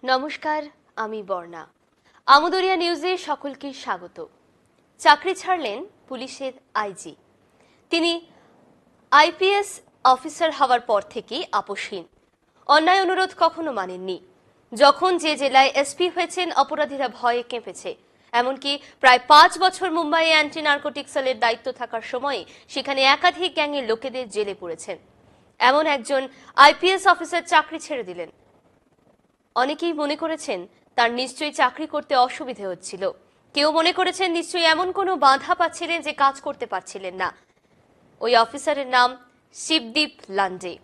নমস্কার, আমি বর্ণা। আমদরিয়া নিউজে সকলকে স্বাগত। চাকরি ছাড়লেন পুলিশের আইজি। তিনি আইপিএস অফিসার হওয়ার পর থেকেই আপোষহীন। অন্যায় অনুরোধ কখনো মানেননি। যখন যে জেলায় এসপি হয়েছেন, অপরাধীরা ভয়ে কেঁপেছে। এমনকি প্রায় 5 বছর মুম্বাইয়ে অ্যান্টি নার্কোটিক সেলের দায়িত্ব থাকার সময় সেখানে একাধিক গ্যাংয়ের লোকেদের জেলে পুরেছেন। এমন একজন আইপিএস অফিসার চাকরি ছেড়ে দিলেন। অনেকেই মনে করেছেন তার নিশ্চয়ই চাকরি করতে অসুবিধে হচ্ছিল। কেউ মনে করেছেন নিশ্চয়ই এমন কোনো বাধা পাচ্ছিলেন যে কাজ করতে পারছিলেন না। ওই অফিসারের নাম শিবদীপ লান্ডে।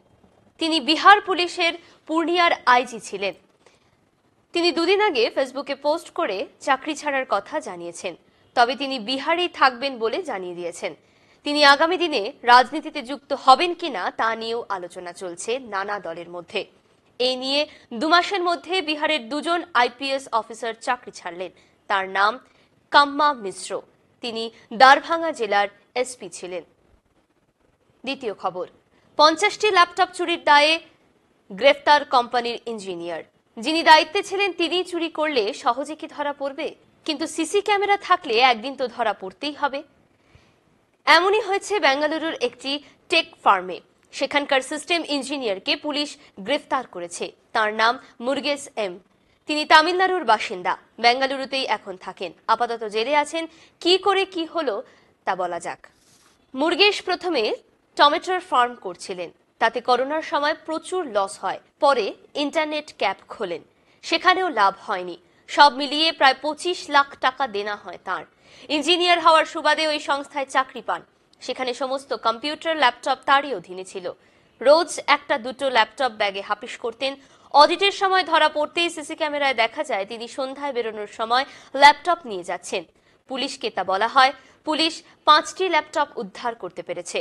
তিনি বিহার পুলিশের পূর্ণিয়ার আইজি ছিলেন। তিনি দুদিন আগে ফেসবুকে পোস্ট করে চাকরি ছাড়ার কথা জানিয়েছেন। তবে তিনি বিহারেই থাকবেন বলে জানিয়ে দিয়েছেন। তিনি আগামী দিনে রাজনীতিতে যুক্ত হবেন কিনা তা নিয়েও আলোচনা চলছে নানা দলের মধ্যে। এই নিয়ে 2 মাসের মধ্যে বিহারের 2 জন আইপিএস অফিসার চাকরি ছাড়লেন। তার নাম কাম্মা মিশ্র। তিনি দারভাঙ্গা জেলার এসপি ছিলেন। দ্বিতীয় খবর, 50টি ল্যাপটপ চুরির দায়ে গ্রেফতার কোম্পানির ইঞ্জিনিয়ার। যিনি দায়িত্বে ছিলেন তিনি চুরি করলে সহজে কি ধরা পড়বে? কিন্তু সিসি ক্যামেরা থাকলে একদিন তো ধরা পড়তেই হবে। এমনই হয়েছে বেঙ্গালুরুর একটি টেক ফার্মে। সেখানকার সিস্টেম ইঞ্জিনিয়ারকে পুলিশ গ্রেফতার করেছে। তার নাম মুরগেস এম। তিনি তামিলনাড়ুর বাসিন্দা, বেঙ্গালুরুতেই এখন থাকেন। আপাতত জেলে আছেন। কি করে কি হলো তা বলা যাক। মুরগেশ প্রথমে টমেটোর ফার্ম করছিলেন। তাতে করোনার সময় প্রচুর লস হয়। পরে ইন্টারনেট ক্যাফে খোলেন, সেখানেও লাভ হয়নি। সব মিলিয়ে প্রায় 25 লাখ টাকা দেনা হয় তার। ইঞ্জিনিয়ার হওয়ার সুবাদে ওই সংস্থায় চাকরি পান। সেখানে সমস্ত কম্পিউটার, ল্যাপটপ তারই অধীনে ছিল। রোজ 1-2 ল্যাপটপ ব্যাগে হাফিস করতেন। অডিটের সময় ধরা পড়তেই সিসি ক্যামেরায় দেখা যায় তিনি সন্ধ্যায় বেরোনোর সময় ল্যাপটপ নিয়ে যাচ্ছেন। পুলিশকে তা বলা হয়। পুলিশ 5টি ল্যাপটপ উদ্ধার করতে পেরেছে।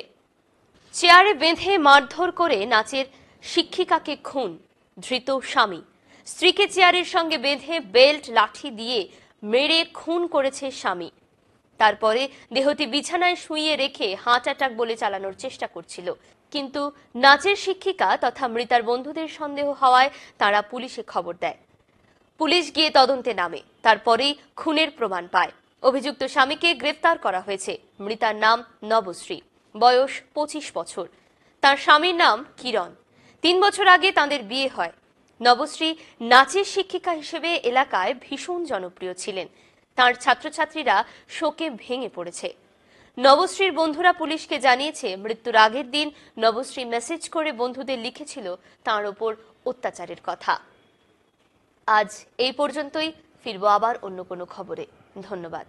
চেয়ারে বেঁধে মারধর করে নাচের শিক্ষিকাকে খুন, ধৃত স্বামী। স্ত্রীকে চেয়ারের সঙ্গে বেঁধে বেল্ট, লাঠি দিয়ে মেরে খুন করেছে স্বামী। তারপরে দেহটি বিছানায় শুইয়ে রেখে হার্ট অ্যাটাক বলে চালানোর চেষ্টা করছিল। কিন্তু নাচের শিক্ষিকা তথা মৃতার বন্ধুদের সন্দেহ হওয়ায় তারা পুলিশে খবর দেয়। পুলিশ গিয়ে তদন্তে নামে। তারপরেই খুনের প্রমাণ পায়। অভিযুক্ত স্বামীকে গ্রেফতার করা হয়েছে। মৃতার নাম নবশ্রী, বয়স 25 বছর। তার স্বামীর নাম কিরণ। 3 বছর আগে তাঁদের বিয়ে হয়। নবশ্রী নাচের শিক্ষিকা হিসেবে এলাকায় ভীষণ জনপ্রিয় ছিলেন। তার ছাত্রছাত্রীরা শোকে ভেঙে পড়েছে। নবশ্রীর বন্ধুরা পুলিশকে জানিয়েছে মৃত্যুর আগের দিন নবশ্রী মেসেজ করে বন্ধুদের লিখেছিল তার ওপর অত্যাচারের কথা। আজ এই পর্যন্তই। ফিরবো আবার অন্য কোনো খবরে। ধন্যবাদ।